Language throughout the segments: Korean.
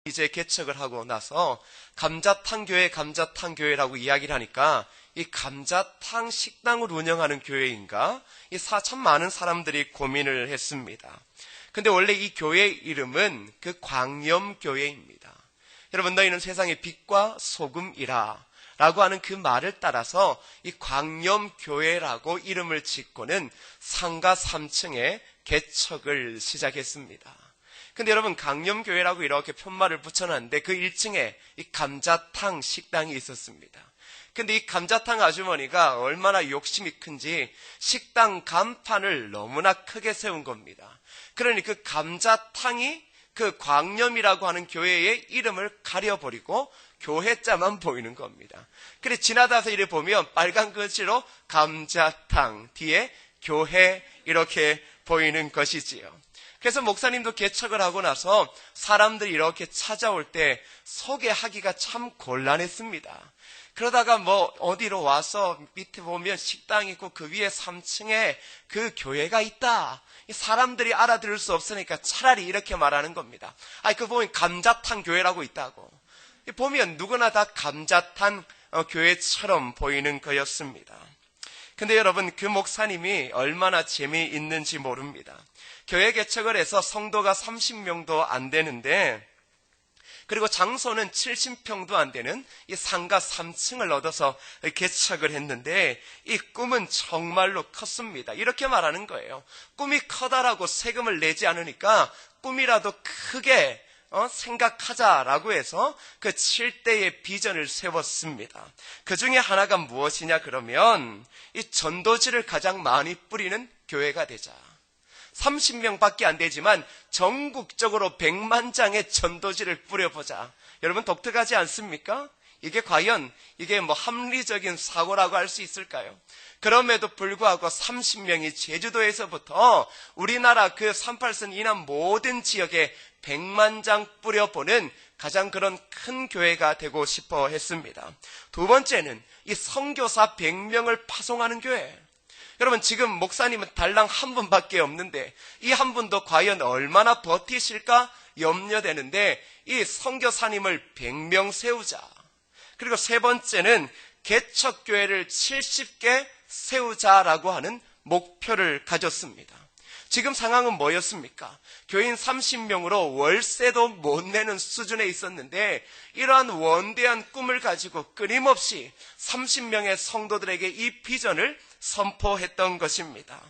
이제 개척을 하고 나서 감자탕 교회라고 이야기를 하니까 이 감자탕 식당을 운영하는 교회인가? 참 많은 사람들이 고민을 했습니다. 근데 원래 이 교회 이름은 그 광염교회입니다. 여러분, 너희는 세상의 빛과 소금이라 라고 하는 그 말을 따라서 이 광염교회라고 이름을 짓고는 상가 3층에 개척을 시작했습니다. 근데 여러분, 광염교회라고 이렇게 편말을 붙여놨는데 그 1층에 이 감자탕 식당이 있었습니다. 근데 이 감자탕 아주머니가 얼마나 욕심이 큰지 식당 간판을 너무나 크게 세운 겁니다. 그러니 그 감자탕이 그 광염이라고 하는 교회의 이름을 가려버리고 교회자만 보이는 겁니다. 그래 지나다서 이래 보면 빨간 글씨로 감자탕 뒤에 교회 이렇게 보이는 것이지요. 그래서 목사님도 개척을 하고 나서 사람들이 이렇게 찾아올 때 소개하기가 참 곤란했습니다. 그러다가 어디로 와서 밑에 보면 식당이 있고 그 위에 3층에 그 교회가 있다. 사람들이 알아들을 수 없으니까 차라리 이렇게 말하는 겁니다. 그 보면 감자탕 교회라고 있다고. 보면 누구나 다 감자탕 교회처럼 보이는 거였습니다. 근데 여러분, 그 목사님이 얼마나 재미있는지 모릅니다. 교회 개척을 해서 성도가 30명도 안 되는데, 그리고 장소는 70평도 안 되는 이 상가 3층을 얻어서 개척을 했는데 이 꿈은 정말로 컸습니다. 이렇게 말하는 거예요. 꿈이 커다라고 세금을 내지 않으니까 꿈이라도 크게 생각하자라고 해서 그 7대의 비전을 세웠습니다. 그 중에 하나가 무엇이냐 그러면 이 전도지를 가장 많이 뿌리는 교회가 되자. 30명밖에 안 되지만 전국적으로 100만 장의 전도지를 뿌려보자. 여러분, 독특하지 않습니까? 이게 과연 합리적인 사고라고 할 수 있을까요? 그럼에도 불구하고 30명이 제주도에서부터 우리나라 그 38선 이남 모든 지역에 100만 장 뿌려보는 가장 그런 큰 교회가 되고 싶어 했습니다. 두 번째는 이 선교사 100명을 파송하는 교회. 여러분, 지금 목사님은 달랑 한 분밖에 없는데 이 한 분도 과연 얼마나 버티실까 염려되는데 이 선교사님을 100명 세우자. 그리고 세 번째는 개척교회를 70개 세우자라고 하는 목표를 가졌습니다. 지금 상황은 뭐였습니까? 교인 30명으로 월세도 못 내는 수준에 있었는데 이러한 원대한 꿈을 가지고 끊임없이 30명의 성도들에게 이 비전을 선포했던 것입니다.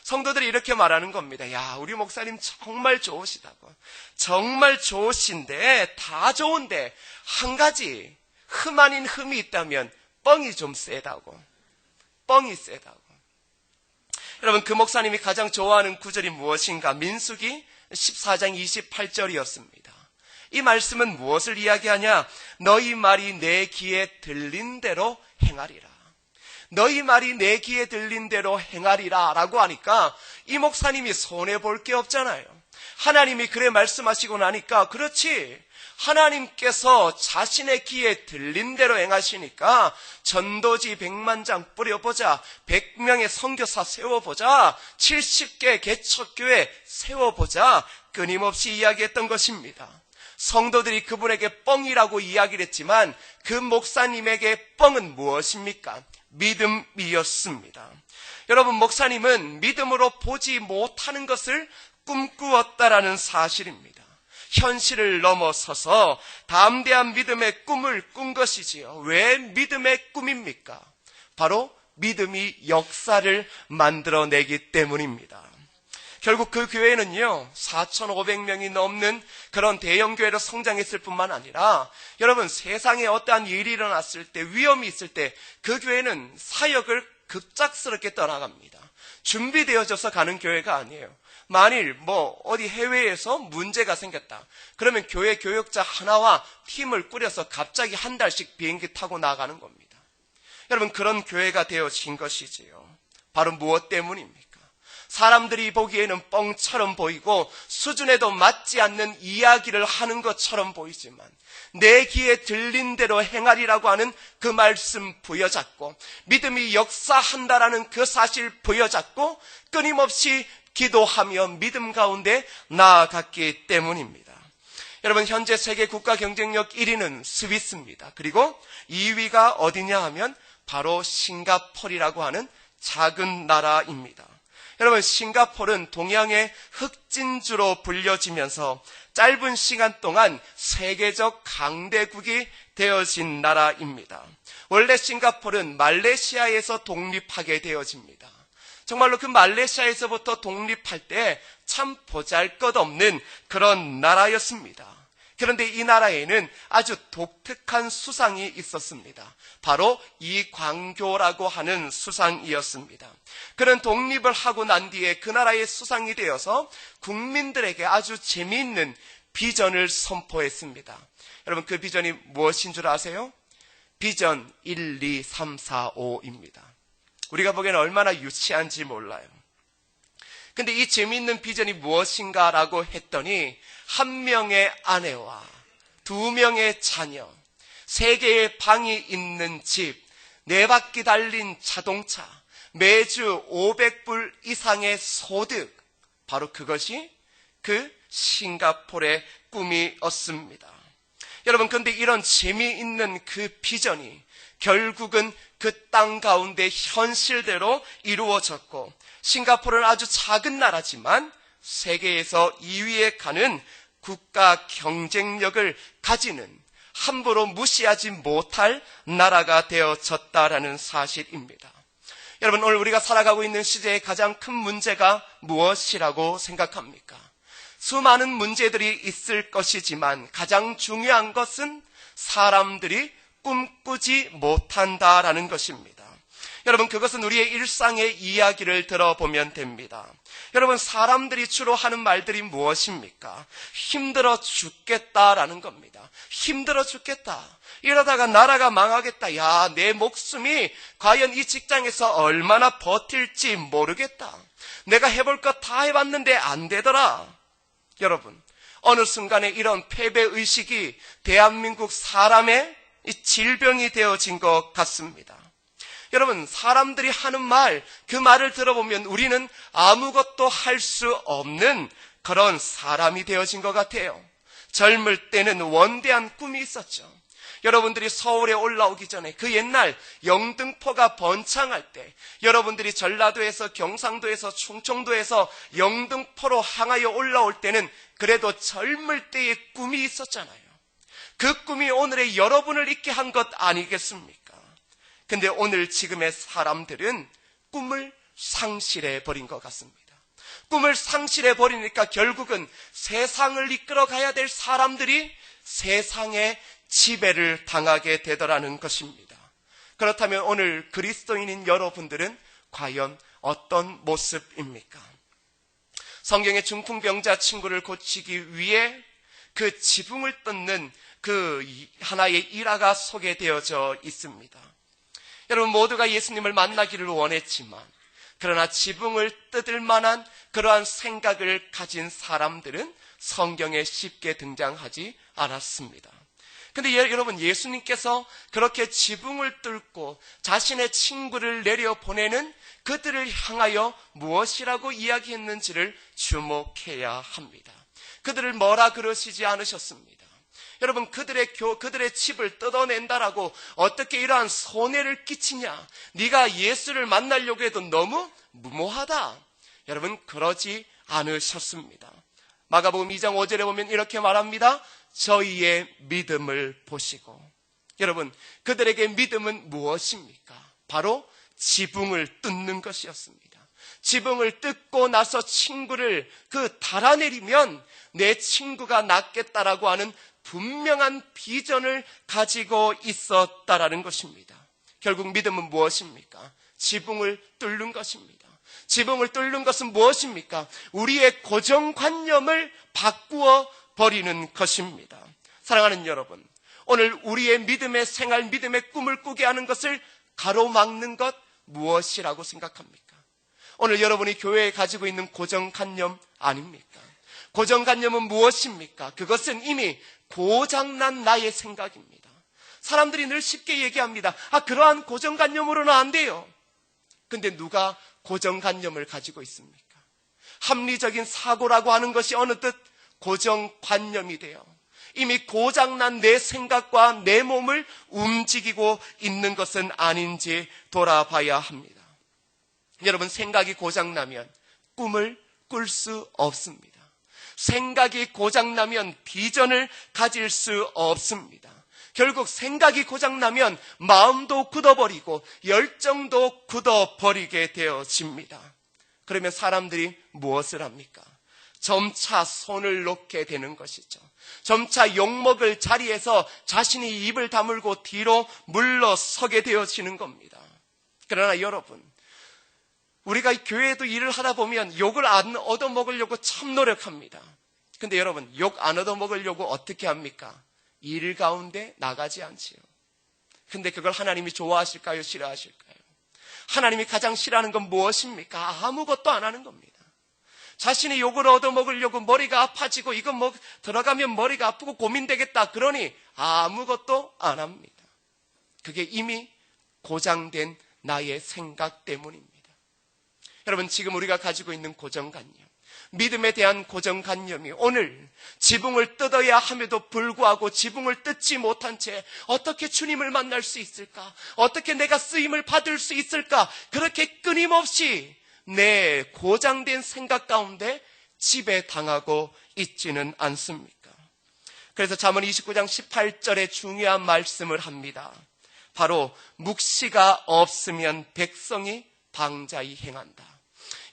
성도들이 이렇게 말하는 겁니다. 야, 우리 목사님 정말 좋으시다고. 정말 좋으신데 다 좋은데 한 가지 흠 아닌 흠이 있다면 뻥이 좀 세다고. 뻥이 세다고. 여러분, 그 목사님이 가장 좋아하는 구절이 무엇인가? 민수기 14장 28절이었습니다. 이 말씀은 무엇을 이야기하냐? 너희 말이 내 귀에 들린 대로 행하리라. 너희 말이 내 귀에 들린 대로 행하리라 라고 하니까 이 목사님이 손해볼 게 없잖아요. 하나님이 그래 말씀하시고 나니까 그렇지. 하나님께서 자신의 귀에 들린 대로 행하시니까 전도지 100만 장 뿌려보자, 100명의 선교사 세워보자, 70개 개척교회 세워보자 끊임없이 이야기했던 것입니다. 성도들이 그분에게 뻥이라고 이야기를 했지만 그 목사님에게 뻥은 무엇입니까? 믿음이었습니다. 여러분, 목사님은 믿음으로 보지 못하는 것을 꿈꾸었다라는 사실입니다. 현실을 넘어서서 담대한 믿음의 꿈을 꾼 것이지요. 왜 믿음의 꿈입니까? 바로 믿음이 역사를 만들어내기 때문입니다. 결국 그 교회는요, 4,500명이 넘는 그런 대형교회로 성장했을 뿐만 아니라 여러분, 세상에 어떠한 일이 일어났을 때, 위험이 있을 때 그 교회는 사역을 급작스럽게 떠나갑니다. 준비되어져서 가는 교회가 아니에요. 만일 어디 해외에서 문제가 생겼다. 그러면 교회 교역자 하나와 팀을 꾸려서 갑자기 한 달씩 비행기 타고 나가는 겁니다. 여러분, 그런 교회가 되어진 것이지요. 바로 무엇 때문입니까? 사람들이 보기에는 뻥처럼 보이고 수준에도 맞지 않는 이야기를 하는 것처럼 보이지만 내 귀에 들린 대로 행하리라고 하는 그 말씀 부여잡고 믿음이 역사한다라는 그 사실 부여잡고 끊임없이 기도하며 믿음 가운데 나아갔기 때문입니다. 여러분, 현재 세계 국가 경쟁력 1위는 스위스입니다. 그리고 2위가 어디냐 하면 바로 싱가포르라고 하는 작은 나라입니다. 여러분, 싱가포르는 동양의 흑진주로 불려지면서 짧은 시간 동안 세계적 강대국이 되어진 나라입니다. 원래 싱가포르는 말레이시아에서 독립하게 되어집니다. 정말로 그 말레이시아에서부터 독립할 때 참 보잘것없는 그런 나라였습니다. 그런데 이 나라에는 아주 독특한 수상이 있었습니다. 바로 이광교라고 하는 수상이었습니다. 그는 독립을 하고 난 뒤에 그 나라의 수상이 되어서 국민들에게 아주 재미있는 비전을 선포했습니다. 여러분, 그 비전이 무엇인 줄 아세요? 비전 1, 2, 3, 4, 5입니다. 우리가 보기에는 얼마나 유치한지 몰라요. 근데 이 재미있는 비전이 무엇인가라고 했더니 한 명의 아내와 2명의 자녀, 3개의 방이 있는 집, 4바퀴 달린 자동차, 매주 500불 이상의 소득, 바로 그것이 그 싱가포르의 꿈이었습니다. 여러분, 근데 이런 재미있는 그 비전이 결국은 그 땅 가운데 현실대로 이루어졌고, 싱가포르는 아주 작은 나라지만 세계에서 2위에 가는 국가 경쟁력을 가지는 함부로 무시하지 못할 나라가 되어졌다라는 사실입니다. 여러분, 오늘 우리가 살아가고 있는 시대의 가장 큰 문제가 무엇이라고 생각합니까? 수많은 문제들이 있을 것이지만 가장 중요한 것은 사람들이 꿈꾸지 못한다라는 것입니다. 여러분, 그것은 우리의 일상의 이야기를 들어보면 됩니다. 여러분, 사람들이 주로 하는 말들이 무엇입니까? 힘들어 죽겠다라는 겁니다. 힘들어 죽겠다. 이러다가 나라가 망하겠다. 야, 내 목숨이 과연 이 직장에서 얼마나 버틸지 모르겠다. 내가 해볼 것 다 해봤는데 안 되더라. 여러분, 어느 순간에 이런 패배의식이 대한민국 사람의 질병이 되어진 것 같습니다. 여러분, 사람들이 하는 말, 그 말을 들어보면 우리는 아무것도 할 수 없는 그런 사람이 되어진 것 같아요. 젊을 때는 원대한 꿈이 있었죠. 여러분들이 서울에 올라오기 전에 그 옛날 영등포가 번창할 때, 여러분들이 전라도에서 경상도에서 충청도에서 영등포로 향하여 올라올 때는 그래도 젊을 때의 꿈이 있었잖아요. 그 꿈이 오늘의 여러분을 있게 한 것 아니겠습니까? 근데 오늘 지금의 사람들은 꿈을 상실해 버린 것 같습니다. 꿈을 상실해 버리니까 결국은 세상을 이끌어 가야 될 사람들이 세상의 지배를 당하게 되더라는 것입니다. 그렇다면 오늘 그리스도인인 여러분들은 과연 어떤 모습입니까? 성경의 중풍병자 친구를 고치기 위해 그 지붕을 뜯는 그 하나의 일화가 소개되어져 있습니다. 여러분, 모두가 예수님을 만나기를 원했지만, 그러나 지붕을 뜯을 만한 그러한 생각을 가진 사람들은 성경에 쉽게 등장하지 않았습니다. 근데 여러분, 예수님께서 그렇게 지붕을 뚫고 자신의 친구를 내려보내는 그들을 향하여 무엇이라고 이야기했는지를 주목해야 합니다. 그들을 뭐라 그러시지 않으셨습니다. 여러분, 그들의 집을 뜯어낸다라고 어떻게 이러한 손해를 끼치냐? 네가 예수를 만나려고 해도 너무 무모하다. 여러분, 그러지 않으셨습니다. 마가복음 2장 5절에 보면 이렇게 말합니다. 저희의 믿음을 보시고. 여러분, 그들에게 믿음은 무엇입니까? 바로 지붕을 뜯는 것이었습니다. 지붕을 뜯고 나서 친구를 달아내리면 내 친구가 낫겠다라고 하는 분명한 비전을 가지고 있었다라는 것입니다. 결국 믿음은 무엇입니까? 지붕을 뚫는 것입니다. 지붕을 뚫는 것은 무엇입니까? 우리의 고정관념을 바꾸어 버리는 것입니다. 사랑하는 여러분, 오늘 우리의 믿음의 생활, 믿음의 꿈을 꾸게 하는 것을 가로막는 것 무엇이라고 생각합니까? 오늘 여러분이 교회에 가지고 있는 고정관념 아닙니까? 고정관념은 무엇입니까? 그것은 이미 고장난 나의 생각입니다. 사람들이 늘 쉽게 얘기합니다. 그러한 고정관념으로는 안 돼요. 근데 누가 고정관념을 가지고 있습니까? 합리적인 사고라고 하는 것이 어느덧 고정관념이 돼요. 이미 고장난 내 생각과 내 몸을 움직이고 있는 것은 아닌지 돌아봐야 합니다. 여러분, 생각이 고장나면 꿈을 꿀 수 없습니다. 생각이 고장나면 비전을 가질 수 없습니다. 결국 생각이 고장나면 마음도 굳어버리고 열정도 굳어버리게 되어집니다. 그러면 사람들이 무엇을 합니까? 점차 손을 놓게 되는 것이죠. 점차 욕먹을 자리에서 자신이 입을 다물고 뒤로 물러서게 되어지는 겁니다. 그러나 여러분, 우리가 교회에도 일을 하다 보면 욕을 안 얻어먹으려고 참 노력합니다. 근데 여러분, 욕 안 얻어먹으려고 어떻게 합니까? 일 가운데 나가지 않지요. 근데 그걸 하나님이 좋아하실까요? 싫어하실까요? 하나님이 가장 싫어하는 건 무엇입니까? 아무것도 안 하는 겁니다. 자신이 욕을 얻어먹으려고 머리가 아파지고 이거 들어가면 머리가 아프고 고민되겠다. 그러니 아무것도 안 합니다. 그게 이미 고장된 나의 생각 때문입니다. 여러분, 지금 우리가 가지고 있는 고정관념, 믿음에 대한 고정관념이 오늘 지붕을 뜯어야 함에도 불구하고 지붕을 뜯지 못한 채 어떻게 주님을 만날 수 있을까? 어떻게 내가 쓰임을 받을 수 있을까? 그렇게 끊임없이 내 고장된 생각 가운데 지배당하고 있지는 않습니까? 그래서 잠언 29장 18절에 중요한 말씀을 합니다. 바로 묵시가 없으면 백성이 방자히 행한다.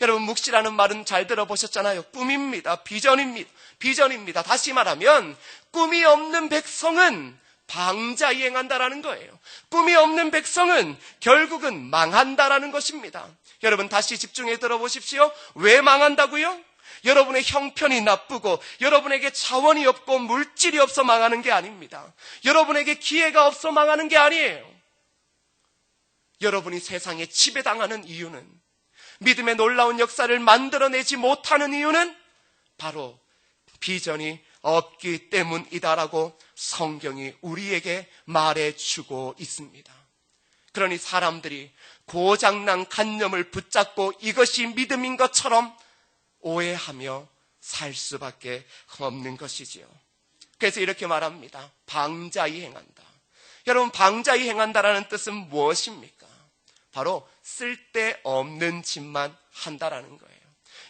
여러분, 묵시라는 말은 잘 들어보셨잖아요. 꿈입니다. 비전입니다. 다시 말하면 꿈이 없는 백성은 방자히 행한다라는 거예요. 꿈이 없는 백성은 결국은 망한다라는 것입니다. 여러분, 다시 집중해 들어보십시오. 왜 망한다고요? 여러분의 형편이 나쁘고 여러분에게 자원이 없고 물질이 없어 망하는 게 아닙니다. 여러분에게 기회가 없어 망하는 게 아니에요. 여러분이 세상에 지배당하는 이유는, 믿음의 놀라운 역사를 만들어내지 못하는 이유는 바로 비전이 없기 때문이다라고 성경이 우리에게 말해주고 있습니다. 그러니 사람들이 고장난 관념을 붙잡고 이것이 믿음인 것처럼 오해하며 살 수밖에 없는 것이지요. 그래서 이렇게 말합니다. 방자히 행한다. 여러분, 방자히 행한다라는 뜻은 무엇입니까? 바로 쓸데없는 짓만 한다라는 거예요.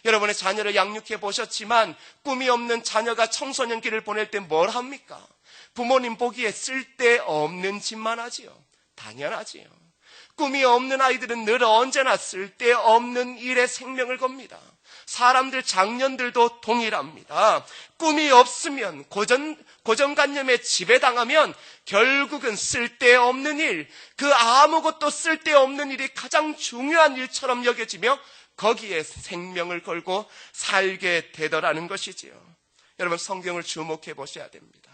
여러분의 자녀를 양육해 보셨지만 꿈이 없는 자녀가 청소년기를 보낼 때 뭘 합니까? 부모님 보기에 쓸데없는 짓만 하지요. 당연하지요. 꿈이 없는 아이들은 늘 언제나 쓸데없는 일에 생명을 겁니다. 사람들, 장년들도 동일합니다. 꿈이 없으면 고정관념에 지배당하면 결국은 쓸데없는 일, 그 아무것도 쓸데없는 일이 가장 중요한 일처럼 여겨지며 거기에 생명을 걸고 살게 되더라는 것이지요. 여러분, 성경을 주목해 보셔야 됩니다.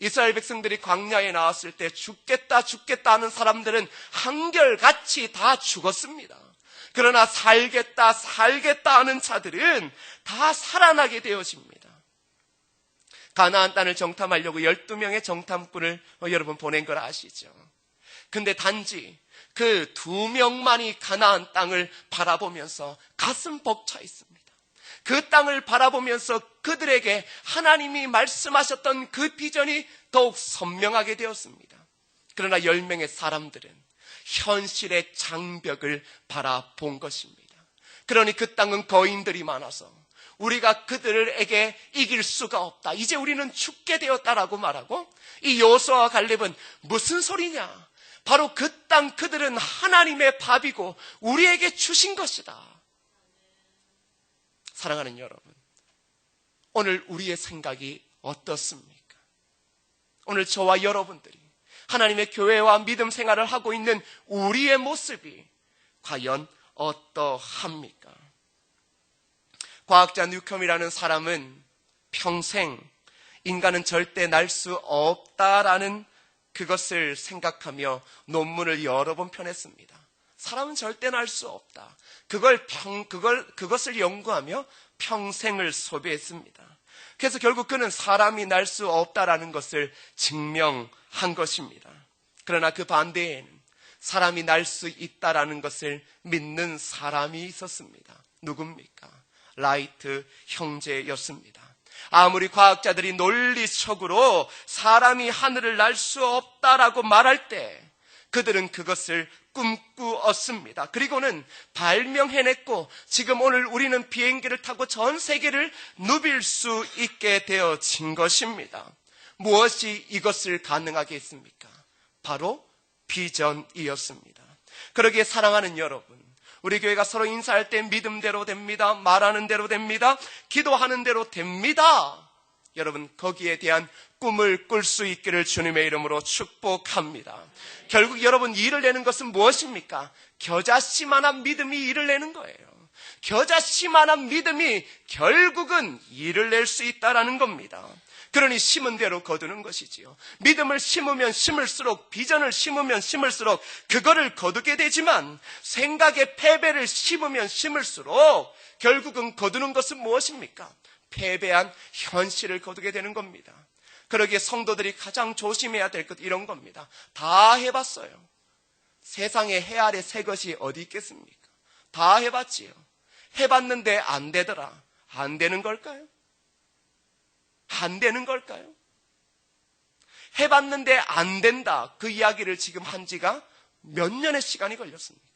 이스라엘 백성들이 광야에 나왔을 때 죽겠다 하는 사람들은 한결같이 다 죽었습니다. 그러나 살겠다 하는 자들은 다 살아나게 되어집니다. 가나안 땅을 정탐하려고 12명의 정탐꾼을 여러분 보낸 걸 아시죠? 근데 단지 그 2명만이 가나안 땅을 바라보면서 가슴 벅차 있습니다. 그 땅을 바라보면서 그들에게 하나님이 말씀하셨던 그 비전이 더욱 선명하게 되었습니다. 그러나 10명의 사람들은 현실의 장벽을 바라본 것입니다. 그러니 그 땅은 거인들이 많아서 우리가 그들에게 이길 수가 없다. 이제 우리는 죽게 되었다라고 말하고, 이 여호수아와 갈렙은 무슨 소리냐? 바로 그 땅 그들은 하나님의 밥이고 우리에게 주신 것이다. 사랑하는 여러분, 오늘 우리의 생각이 어떻습니까? 오늘 저와 여러분들이 하나님의 교회와 믿음 생활을 하고 있는 우리의 모습이 과연 어떠합니까? 과학자 뉴컴이라는 사람은 평생 인간은 절대 날 수 없다라는 그것을 생각하며 논문을 여러 번 펴냈습니다. 사람은 절대 날 수 없다. 그것을 연구하며 평생을 소비했습니다. 그래서 결국 그는 사람이 날 수 없다라는 것을 증명한 것입니다. 그러나 그 반대에는 사람이 날 수 있다라는 것을 믿는 사람이 있었습니다. 누굽니까? 라이트 형제였습니다. 아무리 과학자들이 논리적으로 사람이 하늘을 날 수 없다라고 말할 때 그들은 그것을 꿈꾸었습니다. 그리고는 발명해냈고 지금 오늘 우리는 비행기를 타고 전 세계를 누빌 수 있게 되어진 것입니다. 무엇이 이것을 가능하게 했습니까? 바로 비전이었습니다. 그러기에 사랑하는 여러분, 우리 교회가 서로 인사할 때 믿음대로 됩니다. 말하는 대로 됩니다. 기도하는 대로 됩니다. 여러분, 거기에 대한 꿈을 꿀 수 있기를 주님의 이름으로 축복합니다. 결국 여러분, 일을 내는 것은 무엇입니까? 겨자씨만한 믿음이 일을 내는 거예요. 겨자씨만한 믿음이 결국은 일을 낼 수 있다라는 겁니다. 그러니 심은 대로 거두는 것이지요. 믿음을 심으면 심을수록, 비전을 심으면 심을수록 그거를 거두게 되지만 생각의 패배를 심으면 심을수록 결국은 거두는 것은 무엇입니까? 패배한 현실을 거두게 되는 겁니다. 그러기에 성도들이 가장 조심해야 될 것 이런 겁니다. 다 해봤어요. 세상에 해 아래 새 것이 어디 있겠습니까? 다 해봤지요. 해봤는데 안 되더라. 안 되는 걸까요? 안 되는 걸까요? 해봤는데 안 된다. 그 이야기를 지금 한 지가 몇 년의 시간이 걸렸습니까?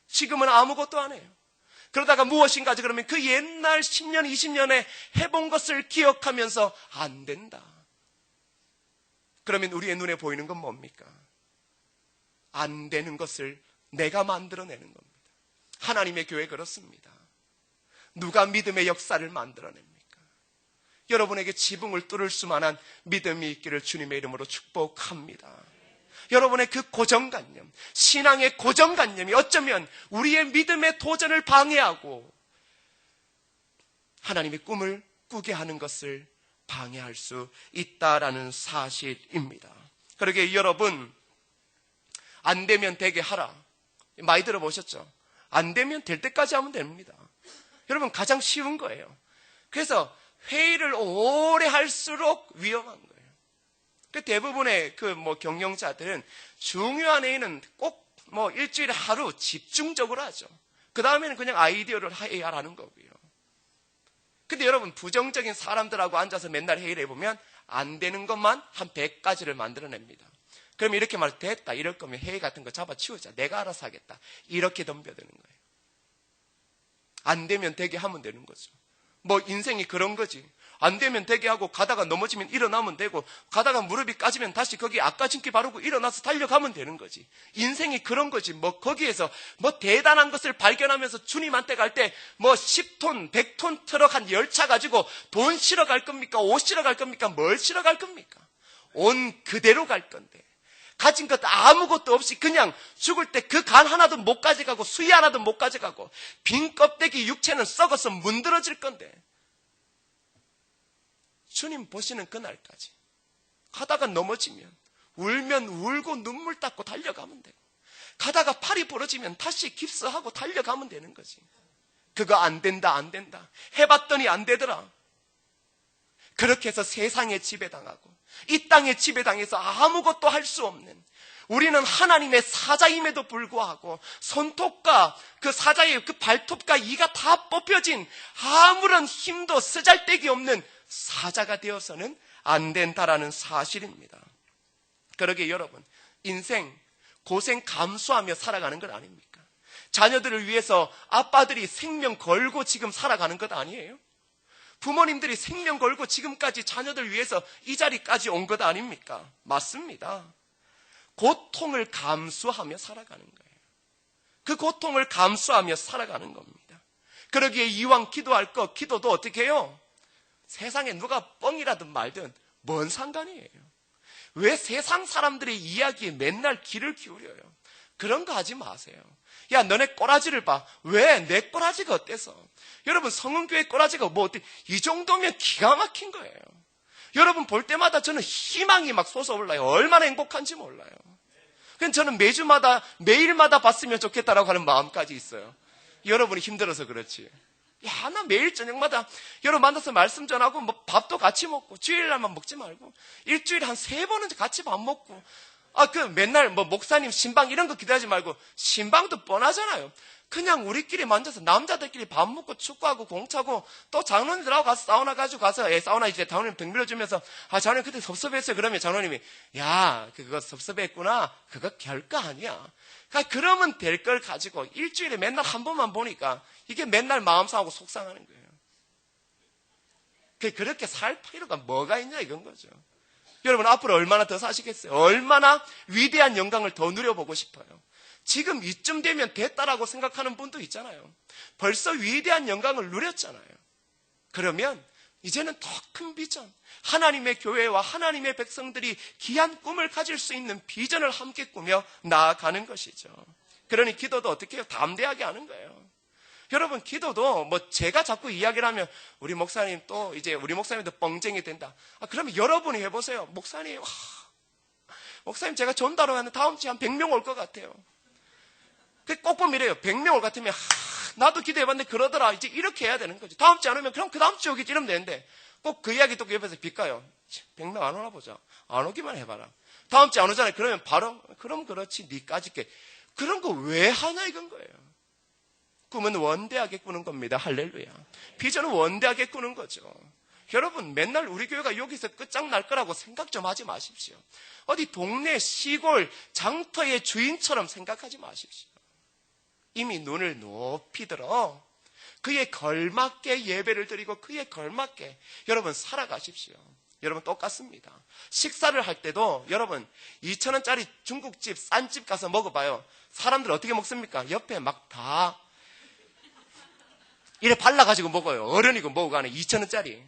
지금은 아무것도 안 해요. 그러다가 무엇인가 하지 그러면 그 옛날 10년, 20년에 해본 것을 기억하면서 안 된다. 그러면 우리의 눈에 보이는 건 뭡니까? 안 되는 것을 내가 만들어내는 겁니다. 하나님의 교회 그렇습니다. 누가 믿음의 역사를 만들어냅니까? 여러분에게 지붕을 뚫을 수만한 믿음이 있기를 주님의 이름으로 축복합니다. 여러분의 그 고정관념, 신앙의 고정관념이 어쩌면 우리의 믿음의 도전을 방해하고 하나님의 꿈을 꾸게 하는 것을 방해할 수 있다라는 사실입니다. 그러기에 여러분, 안 되면 되게 하라. 많이 들어보셨죠? 안 되면 될 때까지 하면 됩니다. 여러분, 가장 쉬운 거예요. 그래서 회의를 오래 할수록 위험한 거예요. 대부분의 경영자들은 중요한 회의는 꼭 일주일에 하루 집중적으로 하죠. 그 다음에는 그냥 아이디어를 회의하라는 거고요. 근데 여러분, 부정적인 사람들하고 앉아서 맨날 회의를 해보면 안 되는 것만 한 100가지를 만들어냅니다. 그럼 이렇게 말 됐다 이럴 거면 회의 같은 거 잡아치우자. 내가 알아서 하겠다. 이렇게 덤벼드는 거예요. 안 되면 되게 하면 되는 거죠. 인생이 그런 거지. 안 되면 되게 하고 가다가 넘어지면 일어나면 되고 가다가 무릎이 까지면 다시 거기 아까진기 바르고 일어나서 달려가면 되는 거지. 인생이 그런 거지. 거기에서 대단한 것을 발견하면서 주님한테 갈 때 10톤, 100톤 트럭 한 열차 가지고 돈 실어 갈 겁니까? 옷 실어 갈 겁니까? 뭘 실어 갈 겁니까? 온 그대로 갈 건데. 가진 것 아무것도 없이 그냥 죽을 때 그 간 하나도 못 가져가고 수위 하나도 못 가져가고 빈 껍데기 육체는 썩어서 문드러질 건데 주님 보시는 그날까지 가다가 넘어지면 울면 울고 눈물 닦고 달려가면 되고 가다가 팔이 부러지면 다시 깁스하고 달려가면 되는 거지. 그거 안 된다 안 된다 해봤더니 안 되더라. 그렇게 해서 세상에 지배당하고 이 땅에 지배당해서 아무것도 할 수 없는 우리는 하나님의 사자임에도 불구하고 손톱과 그 사자의 그 발톱과 이가 다 뽑혀진 아무런 힘도 쓰잘데기 없는 사자가 되어서는 안 된다라는 사실입니다. 그러기에 여러분, 인생 고생 감수하며 살아가는 것 아닙니까? 자녀들을 위해서 아빠들이 생명 걸고 지금 살아가는 것 아니에요? 부모님들이 생명 걸고 지금까지 자녀들 위해서 이 자리까지 온 것 아닙니까? 맞습니다. 고통을 감수하며 살아가는 거예요. 그 고통을 감수하며 살아가는 겁니다. 그러기에 이왕 기도할 거 기도도 어떻게 해요? 세상에 누가 뻥이라든 말든 뭔 상관이에요. 왜 세상 사람들의 이야기에 맨날 귀를 기울여요? 그런 거 하지 마세요. 야, 너네 꼬라지를 봐. 왜? 내 꼬라지가 어때서? 여러분, 성은교회 꼬라지가 어때? 이 정도면 기가 막힌 거예요. 여러분 볼 때마다 저는 희망이 막 솟아올라요. 얼마나 행복한지 몰라요. 그래서 저는 매일마다 봤으면 좋겠다라고 하는 마음까지 있어요. 여러분이 힘들어서 그렇지. 야, 나 매일 저녁마다 여러분 만나서 말씀 전하고 밥도 같이 먹고 주일날만 먹지 말고 일주일에 한 3번은 같이 밥 먹고 맨날 목사님 신방 이런 거 기대하지 말고 신방도 뻔하잖아요. 그냥 우리끼리 만져서 남자들끼리 밥 먹고 축구하고 공차고 또 장로님들하고 가서 사우나 가지고 가서 사우나 이제 장로님 등 빌려주면서 장로님 그때 섭섭했어요. 그러면 장로님이 야 그거 섭섭했구나. 그거 별거 아니야. 그러면 될 걸 가지고 일주일에 맨날 한 번만 보니까 이게 맨날 마음 상하고 속상하는 거예요. 그렇게 살 필요가 뭐가 있냐 이건 거죠. 여러분 앞으로 얼마나 더 사시겠어요? 얼마나 위대한 영광을 더 누려보고 싶어요? 지금 이쯤 되면 됐다라고 생각하는 분도 있잖아요. 벌써 위대한 영광을 누렸잖아요. 그러면 이제는 더 큰 비전, 하나님의 교회와 하나님의 백성들이 귀한 꿈을 가질 수 있는 비전을 함께 꾸며 나아가는 것이죠. 그러니 기도도 어떻게 해요? 담대하게 하는 거예요. 여러분 기도도 제가 자꾸 이야기를 하면 우리 목사님 또 이제 우리 목사님도 뻥쟁이 된다. 그러면 여러분이 해보세요. 목사님 제가 전달을 하는데 다음 주에 한 100명 올 것 같아요. 꼭 보면 이래요. 100명 올 것 같으면 나도 기도해봤는데 그러더라. 이제 이렇게 해야 되는 거지. 다음 주에 안 오면 그럼 그 다음 주에 오겠지 이러면 되는데 꼭 그 이야기 또 옆에서 빗가요. 100명 안 오나 보자. 안 오기만 해봐라. 다음 주에 안 오잖아요. 그러면 바로 그럼 그렇지 니까짓 게 그런 거 왜 하냐 이건 거예요. 꿈은 원대하게 꾸는 겁니다. 할렐루야. 비전은 원대하게 꾸는 거죠. 여러분 맨날 우리 교회가 여기서 끝장날 거라고 생각 좀 하지 마십시오. 어디 동네 시골 장터의 주인처럼 생각하지 마십시오. 이미 눈을 높이 들어 그에 걸맞게 예배를 드리고 그에 걸맞게 여러분 살아가십시오. 여러분 똑같습니다. 식사를 할 때도 여러분 2,000원짜리 중국집 싼 집 가서 먹어봐요. 사람들 어떻게 먹습니까? 옆에 막 다 이래 발라가지고 먹어요. 어른이고 뭐고 안에 2,000원짜리.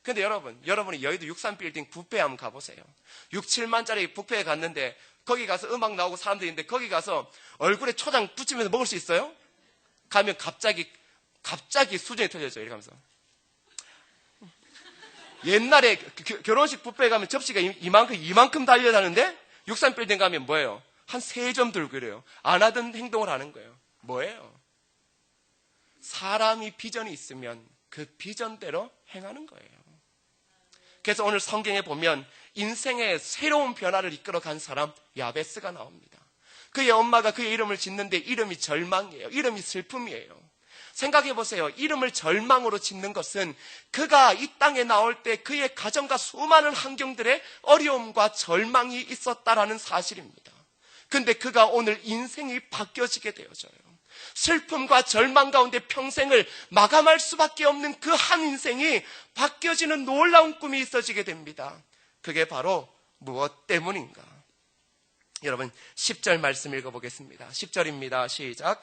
근데 여러분이 여의도 63빌딩 뷔페 한번 가보세요. 6, 7만짜리 뷔페에 갔는데 거기 가서 음악 나오고 사람들이 있는데 거기 가서 얼굴에 초장 붙이면서 먹을 수 있어요? 가면 갑자기 수준이 틀려져요. 이렇게 하면서. 옛날에 결혼식 뷔페에 가면 접시가 이만큼 달려다는데 63빌딩 가면 뭐예요? 한 3점 들고 이래요. 안 하던 행동을 하는 거예요. 뭐예요? 사람이 비전이 있으면 그 비전대로 행하는 거예요. 그래서 오늘 성경에 보면 인생의 새로운 변화를 이끌어간 사람 야베스가 나옵니다. 그의 엄마가 그의 이름을 짓는데 이름이 절망이에요. 이름이 슬픔이에요. 생각해 보세요. 이름을 절망으로 짓는 것은 그가 이 땅에 나올 때 그의 가정과 수많은 환경들의 어려움과 절망이 있었다라는 사실입니다. 근데 그가 오늘 인생이 바뀌어지게 되어져요. 슬픔과 절망 가운데 평생을 마감할 수밖에 없는 그 한 인생이 바뀌어지는 놀라운 꿈이 있어지게 됩니다. 그게 바로 무엇 때문인가? 여러분 10절 말씀 읽어보겠습니다. 10절입니다. 시작.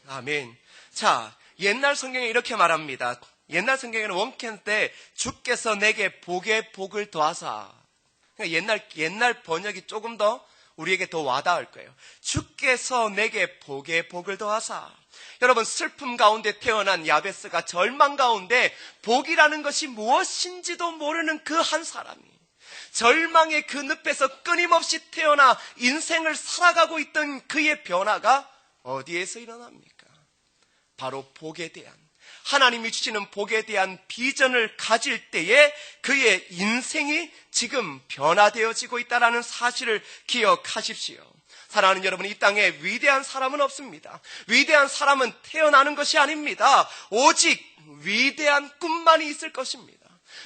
아멘. 자, 옛날 성경에 이렇게 말합니다. 옛날 성경에는 원캔 때 주께서 내게 복에 복을 더하사. 그러니까 옛날 번역이 조금 더 우리에게 더 와닿을 거예요. 주께서 내게 복에 복을 더하사. 여러분 슬픔 가운데 태어난 야베스가 절망 가운데 복이라는 것이 무엇인지도 모르는 그 한 사람이 절망의 그 늪에서 끊임없이 태어나 인생을 살아가고 있던 그의 변화가 어디에서 일어납니까? 바로 복에 대한 하나님이 주시는 복에 대한 비전을 가질 때에 그의 인생이 지금 변화되어지고 있다는 사실을 기억하십시오. 사랑하는 여러분, 이 땅에 위대한 사람은 없습니다. 위대한 사람은 태어나는 것이 아닙니다. 오직 위대한 꿈만이 있을 것입니다.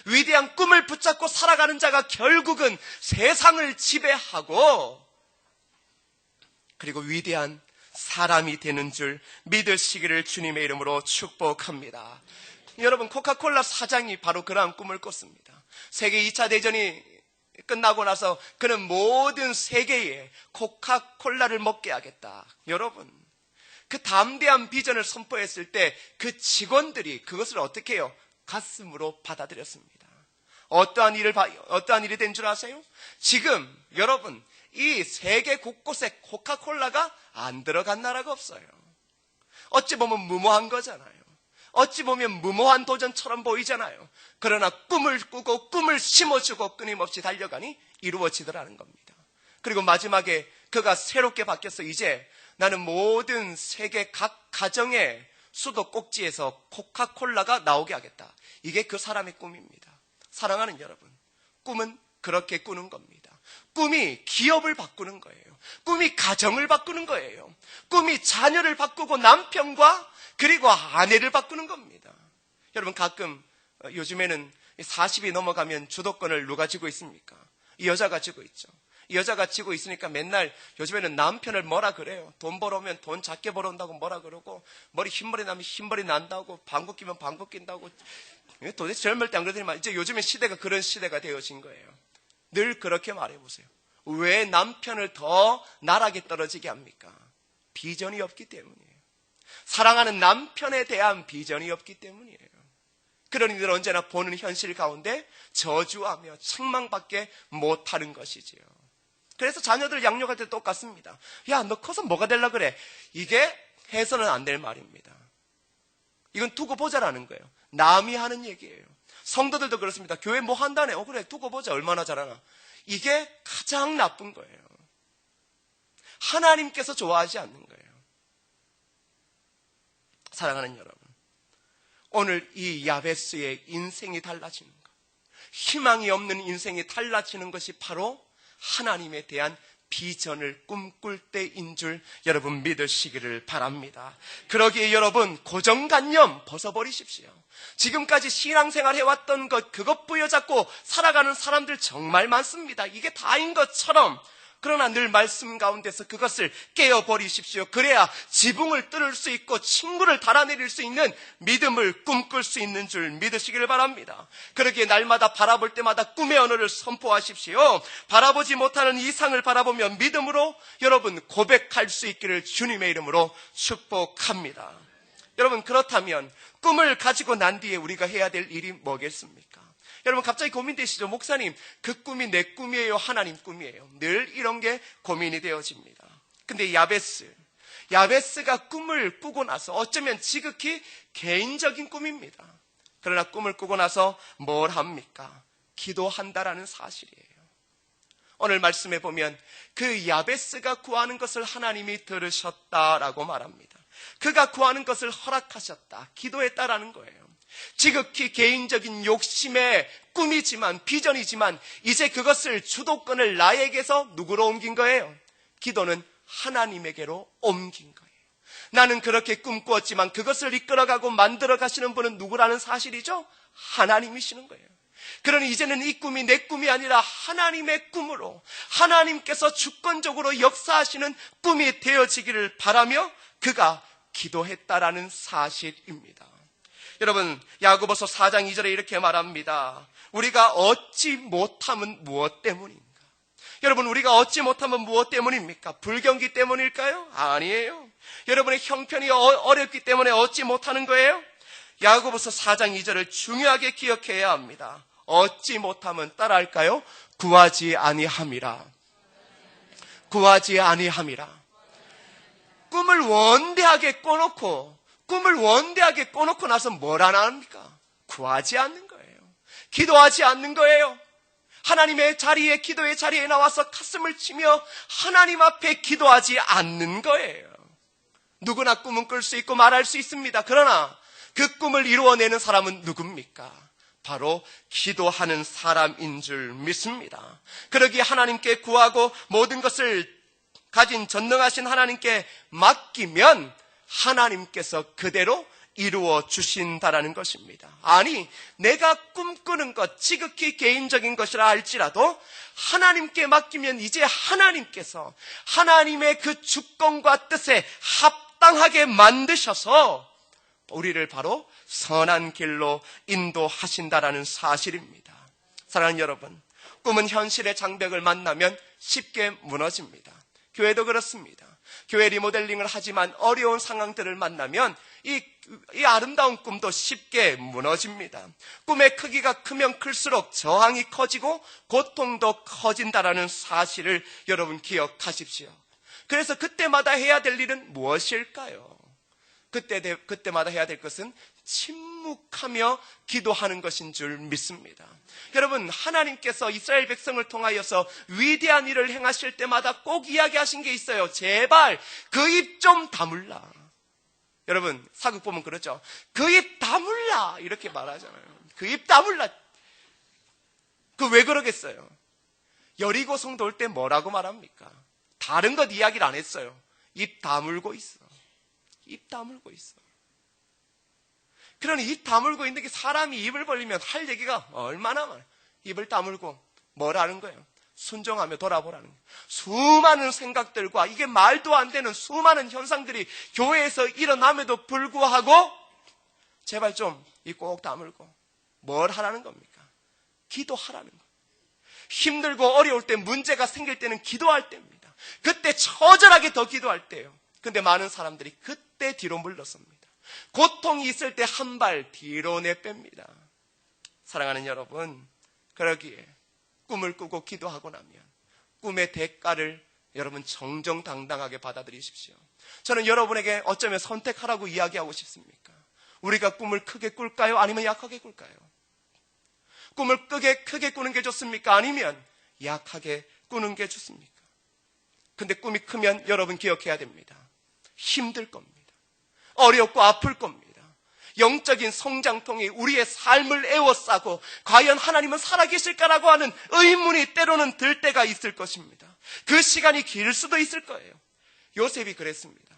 위대한 꿈을 붙잡고 살아가는 자가 결국은 세상을 지배하고 그리고 위대한 사람이 되는 줄 믿으시기를 주님의 이름으로 축복합니다. 여러분 코카콜라 사장이 바로 그러한 꿈을 꿨습니다. 세계 2차 대전이 끝나고 나서 그는 모든 세계에 코카콜라를 먹게 하겠다. 여러분 그 담대한 비전을 선포했을 때 그 직원들이 그것을 어떻게 해요? 가슴으로 받아들였습니다. 어떠한 일이 된 줄 아세요? 지금 여러분 이 세계 곳곳에 코카콜라가 안 들어간 나라가 없어요. 어찌 보면 무모한 거잖아요. 어찌 보면 무모한 도전처럼 보이잖아요. 그러나 꿈을 꾸고 꿈을 심어주고 끊임없이 달려가니 이루어지더라는 겁니다. 그리고 마지막에 그가 새롭게 바뀌어서 이제 나는 모든 세계 각 가정의 수도꼭지에서 코카콜라가 나오게 하겠다. 이게 그 사람의 꿈입니다. 사랑하는 여러분, 꿈은 그렇게 꾸는 겁니다. 꿈이 기업을 바꾸는 거예요. 꿈이 가정을 바꾸는 거예요. 꿈이 자녀를 바꾸고 남편과 그리고 아내를 바꾸는 겁니다. 여러분, 가끔 요즘에는 40이 넘어가면 주도권을 누가 쥐고 있습니까? 이 여자가 쥐고 있죠. 이 여자가 쥐고 있으니까 맨날 요즘에는 남편을 뭐라 그래요. 돈 벌어오면 돈 작게 벌어온다고 뭐라 그러고, 머리 흰머리 나면 흰머리 난다고, 방귀 끼면 방귀 낀다고. 도대체 젊을 때 안 그러더니만 이제 요즘에 시대가 그런 시대가 되어진 거예요. 늘 그렇게 말해보세요. 왜 남편을 더 나락에 떨어지게 합니까? 비전이 없기 때문이에요. 사랑하는 남편에 대한 비전이 없기 때문이에요. 그러니 늘 언제나 보는 현실 가운데 저주하며 책망밖에 못하는 것이지요. 그래서 자녀들 양육할 때 똑같습니다. 야, 너 커서 뭐가 되려고 그래? 이게 해서는 안 될 말입니다. 이건 두고 보자라는 거예요. 남이 하는 얘기예요. 성도들도 그렇습니다. 교회 뭐 한다네. 그래, 두고 보자. 얼마나 잘하나. 이게 가장 나쁜 거예요. 하나님께서 좋아하지 않는 거예요. 사랑하는 여러분, 오늘 이 야베스의 인생이 달라지는 것, 희망이 없는 인생이 달라지는 것이 바로 하나님에 대한 비전을 꿈꿀 때인 줄 여러분 믿으시기를 바랍니다. 그러기에 여러분, 고정관념 벗어버리십시오. 지금까지 신앙생활 해왔던 것, 그것 부여잡고 살아가는 사람들 정말 많습니다. 이게 다인 것처럼. 그러나 늘 말씀 가운데서 그것을 깨어버리십시오. 그래야 지붕을 뚫을 수 있고 친구를 달아내릴 수 있는 믿음을 꿈꿀 수 있는 줄 믿으시기를 바랍니다. 그러기에 날마다 바라볼 때마다 꿈의 언어를 선포하십시오. 바라보지 못하는 이상을 바라보며 믿음으로 여러분 고백할 수 있기를 주님의 이름으로 축복합니다. 여러분, 그렇다면 꿈을 가지고 난 뒤에 우리가 해야 될 일이 뭐겠습니까? 여러분, 갑자기 고민되시죠? 목사님, 그 꿈이 내 꿈이에요? 하나님 꿈이에요? 늘 이런 게 고민이 되어집니다. 근데 야베스가 꿈을 꾸고 나서 어쩌면 지극히 개인적인 꿈입니다. 그러나 꿈을 꾸고 나서 뭘 합니까? 기도한다라는 사실이에요. 오늘 말씀에 보면 그 야베스가 구하는 것을 하나님이 들으셨다라고 말합니다. 그가 구하는 것을 허락하셨다, 기도했다라는 거예요. 지극히 개인적인 욕심의 꿈이지만, 비전이지만 이제 그것을 주도권을 나에게서 누구로 옮긴 거예요? 기도는 하나님에게로 옮긴 거예요. 나는 그렇게 꿈꾸었지만 그것을 이끌어가고 만들어 가시는 분은 누구라는 사실이죠? 하나님이시는 거예요. 그러니 이제는 이 꿈이 내 꿈이 아니라 하나님의 꿈으로, 하나님께서 주권적으로 역사하시는 꿈이 되어지기를 바라며 그가 기도했다라는 사실입니다. 여러분, 야고보서 4장 2절에 이렇게 말합니다. 우리가 얻지 못함은 무엇 때문인가? 여러분, 우리가 얻지 못하면 무엇 때문입니까? 불경기 때문일까요? 아니에요. 여러분의 형편이 어렵기 때문에 얻지 못하는 거예요? 야고보서 4장 2절을 중요하게 기억해야 합니다. 얻지 못하면 따라할까요? 구하지 아니함이라. 구하지 아니함이라. 꿈을 원대하게 꿔놓고 나서 뭘 안 합니까? 구하지 않는 거예요. 기도하지 않는 거예요. 하나님의 자리에, 기도의 자리에 나와서 가슴을 치며 하나님 앞에 기도하지 않는 거예요. 누구나 꿈은 꿀 수 있고 말할 수 있습니다. 그러나 그 꿈을 이루어내는 사람은 누굽니까? 바로 기도하는 사람인 줄 믿습니다. 그러기에 하나님께 구하고 모든 것을 가진 전능하신 하나님께 맡기면 하나님께서 그대로 이루어 주신다라는 것입니다. 아니, 내가 꿈꾸는 것, 지극히 개인적인 것이라 할지라도 하나님께 맡기면 이제 하나님께서 하나님의 그 주권과 뜻에 합당하게 만드셔서 우리를 바로 선한 길로 인도하신다라는 사실입니다. 사랑하는 여러분, 꿈은 현실의 장벽을 만나면 쉽게 무너집니다. 교회도 그렇습니다. 교회 리모델링을 하지만 어려운 상황들을 만나면 이 아름다운 꿈도 쉽게 무너집니다. 꿈의 크기가 크면 클수록 저항이 커지고 고통도 커진다라는 사실을 여러분 기억하십시오. 그래서 그때마다 해야 될 일은 무엇일까요? 그때마다 해야 될 것은 침묵하며 기도하는 것인 줄 믿습니다. 여러분, 하나님께서 이스라엘 백성을 통하여서 위대한 일을 행하실 때마다 꼭 이야기하신 게 있어요. 제발 그 입 좀 다물라. 여러분, 사극 보면 그러죠. 그 입 다물라 이렇게 말하잖아요. 그 입 다물라. 그 왜 그러겠어요? 여리고 성도 올 때 뭐라고 말합니까? 다른 것 이야기를 안 했어요. 입 다물고 있어. 입 다물고 있어. 그러니 입 다물고 있는 게, 사람이 입을 벌리면 할 얘기가 얼마나 많아요. 입을 다물고 뭘 하는 거예요? 순종하며 돌아보라는 거예요. 수많은 생각들과 이게 말도 안 되는 수많은 현상들이 교회에서 일어남에도 불구하고 제발 좀 입 꼭 다물고 뭘 하라는 겁니까? 기도하라는 거예요. 힘들고 어려울 때, 문제가 생길 때는 기도할 때입니다. 그때 처절하게 더 기도할 때예요. 근데 많은 사람들이 그때 뒤로 물러섭니다. 고통이 있을 때 한 발 뒤로 내뺍니다. 사랑하는 여러분, 그러기에 꿈을 꾸고 기도하고 나면 꿈의 대가를 여러분 정정당당하게 받아들이십시오. 저는 여러분에게 어쩌면 선택하라고 이야기하고 싶습니까? 우리가 꿈을 크게 꿀까요? 아니면 약하게 꿀까요? 꿈을 크게 꾸는 게 좋습니까? 아니면 약하게 꾸는 게 좋습니까? 근데 꿈이 크면 여러분 기억해야 됩니다. 힘들 겁니다. 어렵고 아플 겁니다. 영적인 성장통이 우리의 삶을 에워싸고 과연 하나님은 살아계실까라고 하는 의문이 때로는 들 때가 있을 것입니다. 그 시간이 길 수도 있을 거예요. 요셉이 그랬습니다.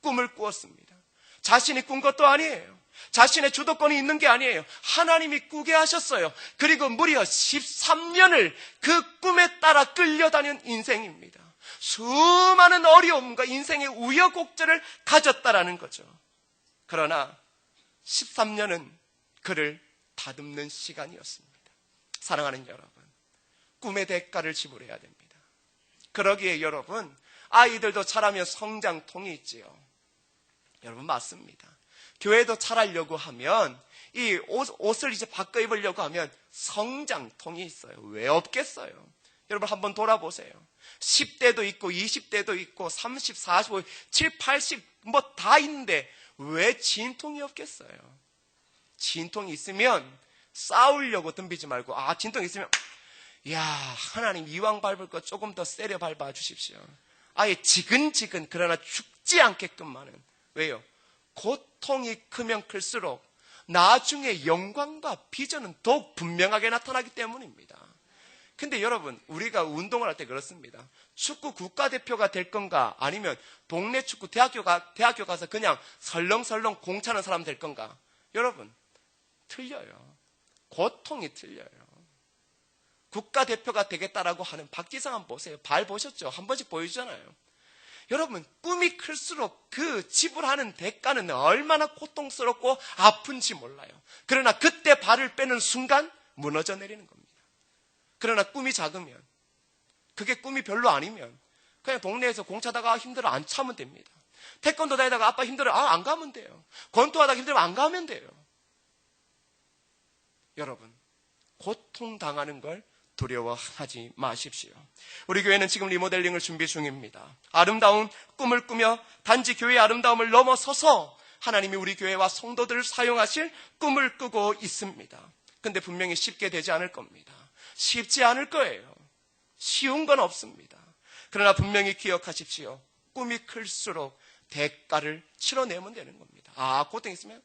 꿈을 꾸었습니다. 자신이 꾼 것도 아니에요. 자신의 주도권이 있는 게 아니에요. 하나님이 꾸게 하셨어요. 그리고 무려 13년을 그 꿈에 따라 끌려다닌 인생입니다. 수많은 어려움과 인생의 우여곡절을 가졌다라는 거죠. 그러나 13년은 그를 다듬는 시간이었습니다. 사랑하는 여러분, 꿈의 대가를 지불해야 됩니다. 그러기에 여러분, 아이들도 자라면 성장통이 있지요. 여러분, 맞습니다. 교회도 자라려고 하면, 이 옷을 이제 바꿔 입으려고 하면 성장통이 있어요. 왜 없겠어요? 여러분 한번 돌아보세요. 10대도 있고 20대도 있고 30, 40, 50, 7, 80 뭐 다 있는데 왜 진통이 없겠어요? 진통이 있으면 싸우려고 덤비지 말고, 진통이 있으면 하나님 이왕 밟을 거 조금 더 세려 밟아 주십시오. 아예 지근지근, 그러나 죽지 않게끔만은. 왜요? 고통이 크면 클수록 나중에 영광과 비전은 더욱 분명하게 나타나기 때문입니다. 근데 여러분, 우리가 운동을 할 때 그렇습니다. 축구 국가대표가 될 건가, 아니면 동네 축구 대학교 가서 그냥 설렁설렁 공 차는 사람 될 건가? 여러분, 틀려요. 고통이 틀려요. 국가대표가 되겠다라고 하는 박지성 한번 보세요. 발 보셨죠? 한 번씩 보여주잖아요. 여러분, 꿈이 클수록 그 지불하는 대가는 얼마나 고통스럽고 아픈지 몰라요. 그러나 그때 발을 빼는 순간 무너져 내리는 겁니다. 그러나 꿈이 작으면, 그게 꿈이 별로 아니면 그냥 동네에서 공 차다가 힘들어 안 차면 됩니다. 태권도 다니다가 아빠 힘들어 안 가면 돼요. 권투하다가 힘들면 안 가면 돼요. 여러분, 고통당하는 걸 두려워하지 마십시오. 우리 교회는 지금 리모델링을 준비 중입니다. 아름다운 꿈을 꾸며 단지 교회의 아름다움을 넘어서서 하나님이 우리 교회와 성도들을 사용하실 꿈을 꾸고 있습니다. 근데 분명히 쉽게 되지 않을 겁니다. 쉽지 않을 거예요. 쉬운 건 없습니다. 그러나 분명히 기억하십시오. 꿈이 클수록 대가를 치러내면 되는 겁니다. 고통 있으면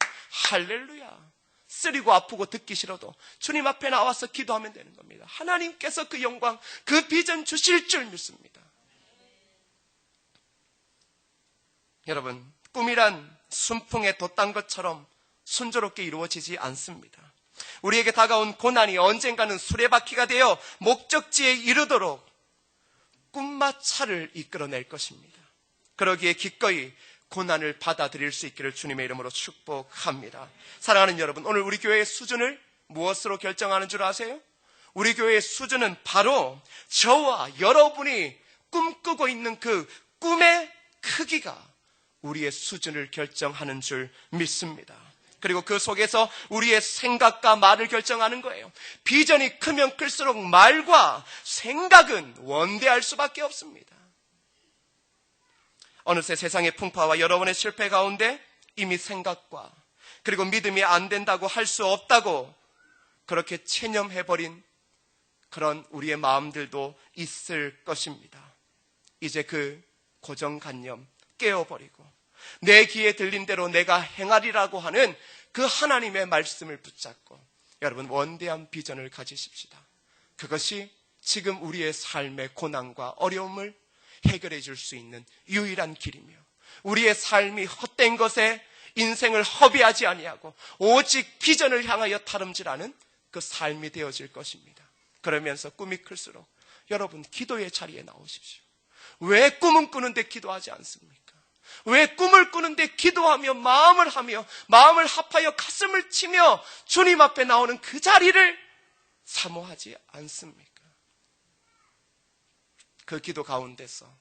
할렐루야. 쓰리고 아프고 듣기 싫어도 주님 앞에 나와서 기도하면 되는 겁니다. 하나님께서 그 영광, 그 비전 주실 줄 믿습니다. 여러분, 꿈이란 순풍에 돛단 것처럼 순조롭게 이루어지지 않습니다. 우리에게 다가온 고난이 언젠가는 수레바퀴가 되어 목적지에 이르도록 꿈마차를 이끌어낼 것입니다. 그러기에 기꺼이 고난을 받아들일 수 있기를 주님의 이름으로 축복합니다. 사랑하는 여러분, 오늘 우리 교회의 수준을 무엇으로 결정하는 줄 아세요? 우리 교회의 수준은 바로 저와 여러분이 꿈꾸고 있는 그 꿈의 크기가 우리의 수준을 결정하는 줄 믿습니다. 그리고 그 속에서 우리의 생각과 말을 결정하는 거예요. 비전이 크면 클수록 말과 생각은 원대할 수밖에 없습니다. 어느새 세상의 풍파와 여러분의 실패 가운데 이미 생각과 그리고 믿음이 안 된다고 할 수 없다고 그렇게 체념해버린 그런 우리의 마음들도 있을 것입니다. 이제 그 고정관념 깨어버리고 내 귀에 들린 대로 내가 행하리라고 하는 그 하나님의 말씀을 붙잡고 여러분 원대한 비전을 가지십시다. 그것이 지금 우리의 삶의 고난과 어려움을 해결해 줄 수 있는 유일한 길이며 우리의 삶이 헛된 것에 인생을 허비하지 아니하고 오직 비전을 향하여 다름질하는 그 삶이 되어질 것입니다. 그러면서 꿈이 클수록 여러분 기도의 자리에 나오십시오. 왜 꿈은 꾸는데 기도하지 않습니까? 왜 꿈을 꾸는데 기도하며 마음을 합하여 가슴을 치며 주님 앞에 나오는 그 자리를 사모하지 않습니까? 그 기도 가운데서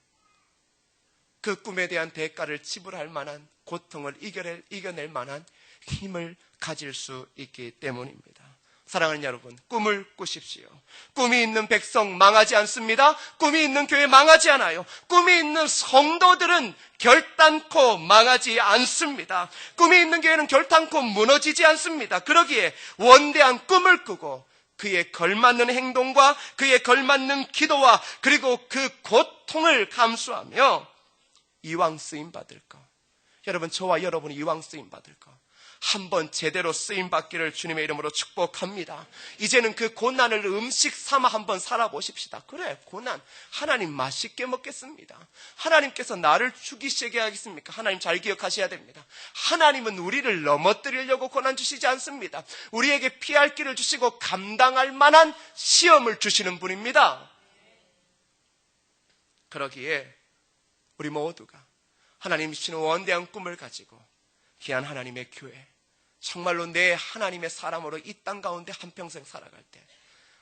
그 꿈에 대한 대가를 지불할 만한 고통을 이겨낼 만한 힘을 가질 수 있기 때문입니다. 사랑하는 여러분, 꿈을 꾸십시오. 꿈이 있는 백성 망하지 않습니다. 꿈이 있는 교회 망하지 않아요. 꿈이 있는 성도들은 결단코 망하지 않습니다. 꿈이 있는 교회는 결단코 무너지지 않습니다. 그러기에 원대한 꿈을 꾸고 그에 걸맞는 행동과 그에 걸맞는 기도와 그리고 그 고통을 감수하며 이왕 쓰임받을 것, 여러분 저와 여러분이 이왕 쓰임받을 것 한번 제대로 쓰임받기를 주님의 이름으로 축복합니다. 이제는 그 고난을 음식 삼아 한번 살아보십시다. 그래, 고난 하나님 맛있게 먹겠습니다. 하나님께서 나를 죽이시게 하겠습니까? 하나님 잘 기억하셔야 됩니다. 하나님은 우리를 넘어뜨리려고 고난 주시지 않습니다. 우리에게 피할 길을 주시고 감당할 만한 시험을 주시는 분입니다. 그러기에 우리 모두가 하나님이 주시는 원대한 꿈을 가지고 귀한 하나님의 교회, 정말로 내 하나님의 사람으로 이 땅 가운데 한평생 살아갈 때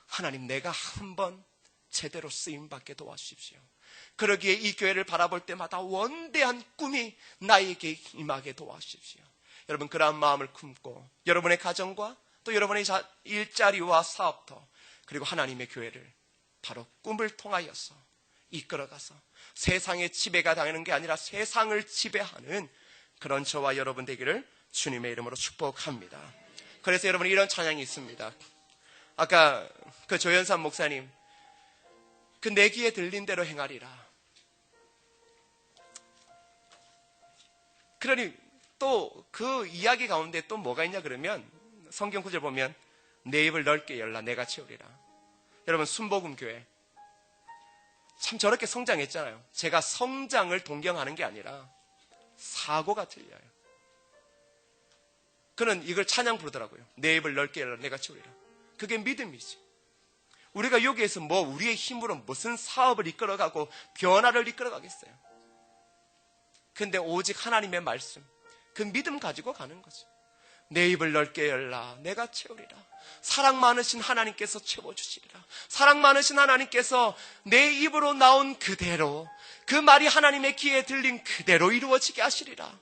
하나님 내가 한번 제대로 쓰임받게 도와주십시오. 그러기에 이 교회를 바라볼 때마다 원대한 꿈이 나에게 임하게 도와주십시오. 여러분 그러한 마음을 품고 여러분의 가정과 또 여러분의 일자리와 사업터 그리고 하나님의 교회를 바로 꿈을 통하여서 이끌어가서 세상의 지배가 당하는 게 아니라 세상을 지배하는 그런 저와 여러분 되기를 주님의 이름으로 축복합니다. 그래서 여러분 이런 찬양이 있습니다. 아까 그 조연산 목사님 그 내 귀에 들린 대로 행하리라. 그러니 또 그 이야기 가운데 또 뭐가 있냐 그러면 성경 구절 보면 내 입을 넓게 열라 내가 채우리라. 여러분 순복음교회 참 저렇게 성장했잖아요. 제가 성장을 동경하는 게 아니라 사고가 틀려요. 그는 이걸 찬양 부르더라고요. 내 입을 넓게 열라 내가 채우리라. 그게 믿음이지. 우리가 여기에서 뭐 우리의 힘으로 무슨 사업을 이끌어가고 변화를 이끌어가겠어요. 근데 오직 하나님의 말씀 그 믿음 가지고 가는 거죠. 내 입을 넓게 열라 내가 채우리라. 사랑 많으신 하나님께서 채워주시리라. 사랑 많으신 하나님께서 내 입으로 나온 그대로 그 말이 하나님의 귀에 들린 그대로 이루어지게 하시리라.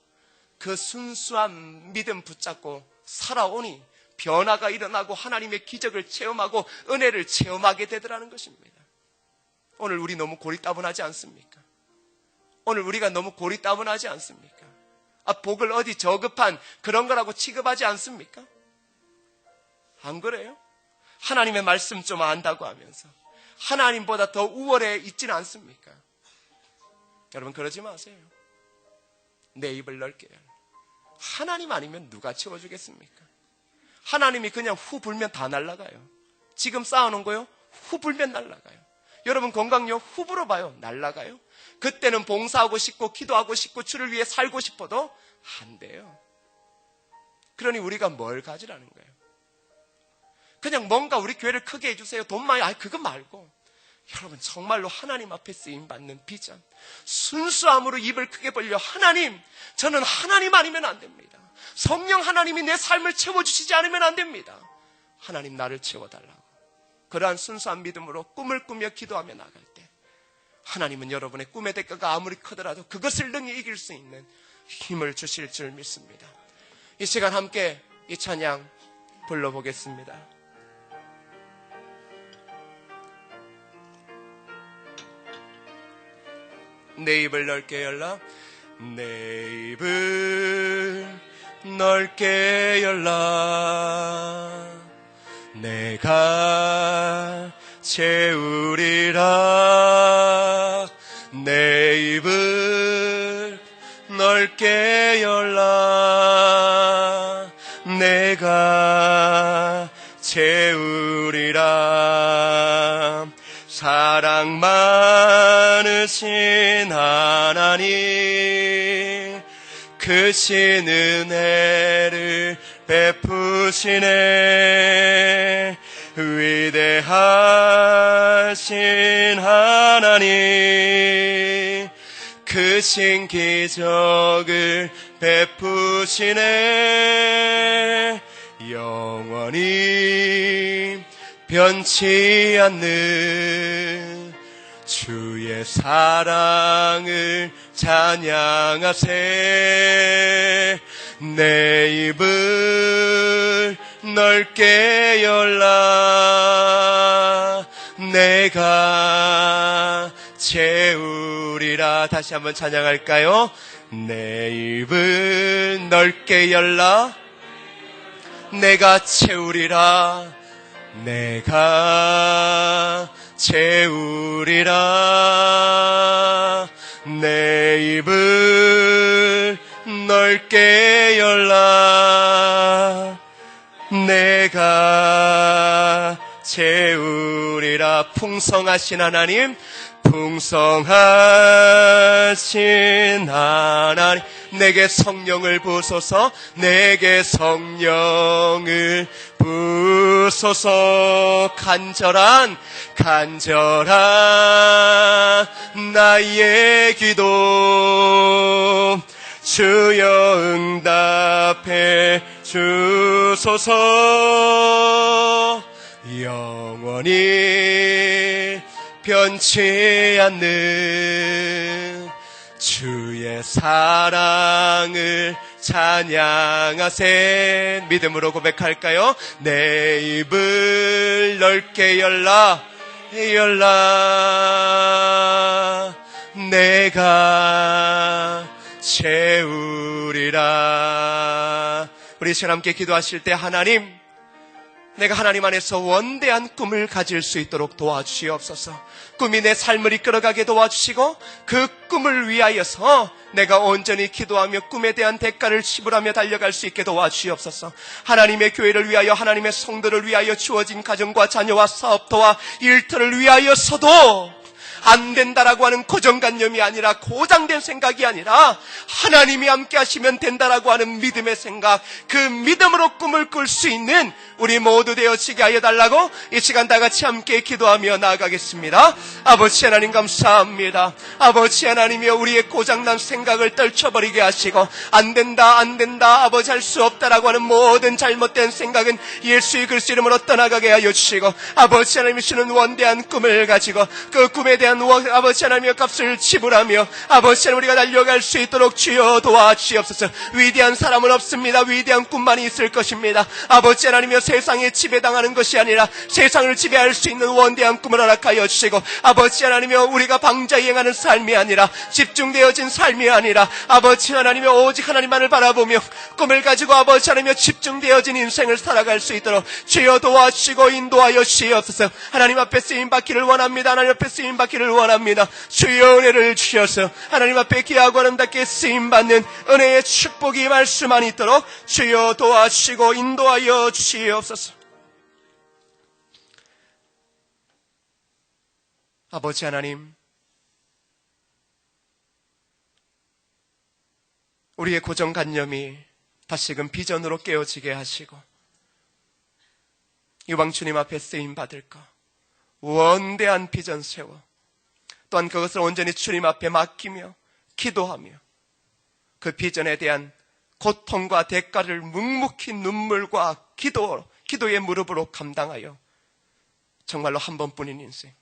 그 순수한 믿음 붙잡고 살아오니 변화가 일어나고 하나님의 기적을 체험하고 은혜를 체험하게 되더라는 것입니다. 오늘 우리 너무 고리따분하지 않습니까? 오늘 우리가 너무 고리따분하지 않습니까? 복을 어디 저급한 그런 거라고 취급하지 않습니까? 안 그래요? 하나님의 말씀 좀 안다고 하면서 하나님보다 더 우월해 있지는 않습니까? 여러분 그러지 마세요. 내 입을 넓게 열라. 하나님 아니면 누가 채워주겠습니까? 하나님이 그냥 후 불면 다 날아가요. 지금 쌓아놓은 거요? 후 불면 날아가요. 여러분 건강요? 후 불어봐요. 날아가요. 그때는 봉사하고 싶고 기도하고 싶고 주를 위해 살고 싶어도 안 돼요. 그러니 우리가 뭘 가지라는 거예요? 그냥 뭔가 우리 교회를 크게 해주세요. 돈 많이, 그거 말고 여러분 정말로 하나님 앞에 쓰임받는 비전, 순수함으로 입을 크게 벌려 하나님, 저는 하나님 아니면 안 됩니다. 성령 하나님이 내 삶을 채워주시지 않으면 안 됩니다. 하나님 나를 채워달라고 그러한 순수한 믿음으로 꿈을 꾸며 기도하며 나갈 때 하나님은 여러분의 꿈의 대가가 아무리 크더라도 그것을 능히 이길 수 있는 힘을 주실 줄 믿습니다. 이 시간 함께 이 찬양 불러보겠습니다. 내 입을 넓게 열라 내 입을 넓게 열라. 내가 채우리라. 내 입을 넓게 열라. 내가 채우리라. 사랑 많으신 하나님, 크신 은혜를 베푸시네. 위대하신 하나님, 크신 기적을 베푸시네. 영원히 변치 않는 주의 사랑을 찬양하세. 내 입을 넓게 열라. 내가 채우리라. 다시 한번 찬양할까요? 내 입을 넓게 열라. 내가 채우리라. 내가 채우리라. 내 입을 넓게 열라. 내가 채우리라. 풍성하신 하나님, 풍성하신 하나님, 내게 성령을 부으소서. 내게 성령을 부으소서. 간절한 나의 기도 주여 응답해 주소서. 영원히 변치 않는 주의 사랑을 찬양하세. 믿음으로 고백할까요? 내 입을 넓게 열라. 내가 채우리라. 우리 시간 함께 기도하실 때, 하나님, 내가 하나님 안에서 원대한 꿈을 가질 수 있도록 도와주시옵소서. 꿈이 내 삶을 이끌어가게 도와주시고, 그 꿈을 위하여서 내가 온전히 기도하며 꿈에 대한 대가를 지불하며 달려갈 수 있게 도와주시옵소서. 하나님의 교회를 위하여, 하나님의 성도를 위하여 주어진 가정과 자녀와 사업터와 일터를 위하여서도 안 된다라고 하는 고정관념이 아니라, 고장된 생각이 아니라 하나님이 함께 하시면 된다라고 하는 믿음의 생각, 그 믿음으로 꿈을 꿀 수 있는 우리 모두 되어지게 하여 달라고 이 시간 다 같이 함께 기도하며 나아가겠습니다. 아버지 하나님 감사합니다. 아버지 하나님이여, 우리의 고장난 생각을 떨쳐버리게 하시고, 안 된다 아버지 할 수 없다라고 하는 모든 잘못된 생각은 예수의 그리스도 이름으로 떠나가게 하여 주시고, 아버지 하나님이 주는 원대한 꿈을 가지고 그 꿈에 대한 아버지 하나님의 값을 지불하며 아버지 하나님 우리가 달려갈 수 있도록 주여 도와주시옵소서. 위대한 사람은 없습니다. 위대한 꿈만이 있을 것입니다. 아버지 하나님이여, 세상에 지배당하는 것이 아니라 세상을 지배할 수 있는 원대한 꿈을 허락하여 주시고, 아버지 하나님이여, 우리가 방자히 행하는 삶이 아니라, 집중되어진 삶이 아니라, 아버지 하나님이여, 오직 하나님만을 바라보며 꿈을 가지고 아버지 하나님이여 집중되어진 인생을 살아갈 수 있도록 주여 도와주시고 인도하여 주시옵소서. 하나님 앞에 쓰임받기를 원합니다. 하나님 앞에 쓰임받기를 원합니다. 주여 은혜를 주셔서 하나님 앞에 귀하고 아름답게 쓰임받는 은혜의 축복이 임할 수만 있도록 주여 도와주시고 인도하여 주시옵소서. 아버지 하나님, 우리의 고정관념이 다시금 비전으로 깨어지게 하시고, 이왕 주님 앞에 쓰임받을 것, 원대한 비전 세워 또한 그것을 온전히 주님 앞에 맡기며 기도하며 그 비전에 대한 고통과 대가를 묵묵히 눈물과 기도의 무릎으로 감당하여 정말로 한 번뿐인 인생,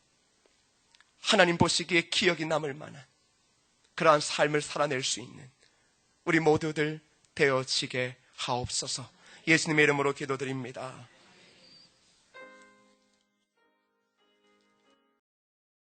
하나님 보시기에 기억이 남을 만한 그러한 삶을 살아낼 수 있는 우리 모두들 되어지게 하옵소서. 예수님의 이름으로 기도드립니다.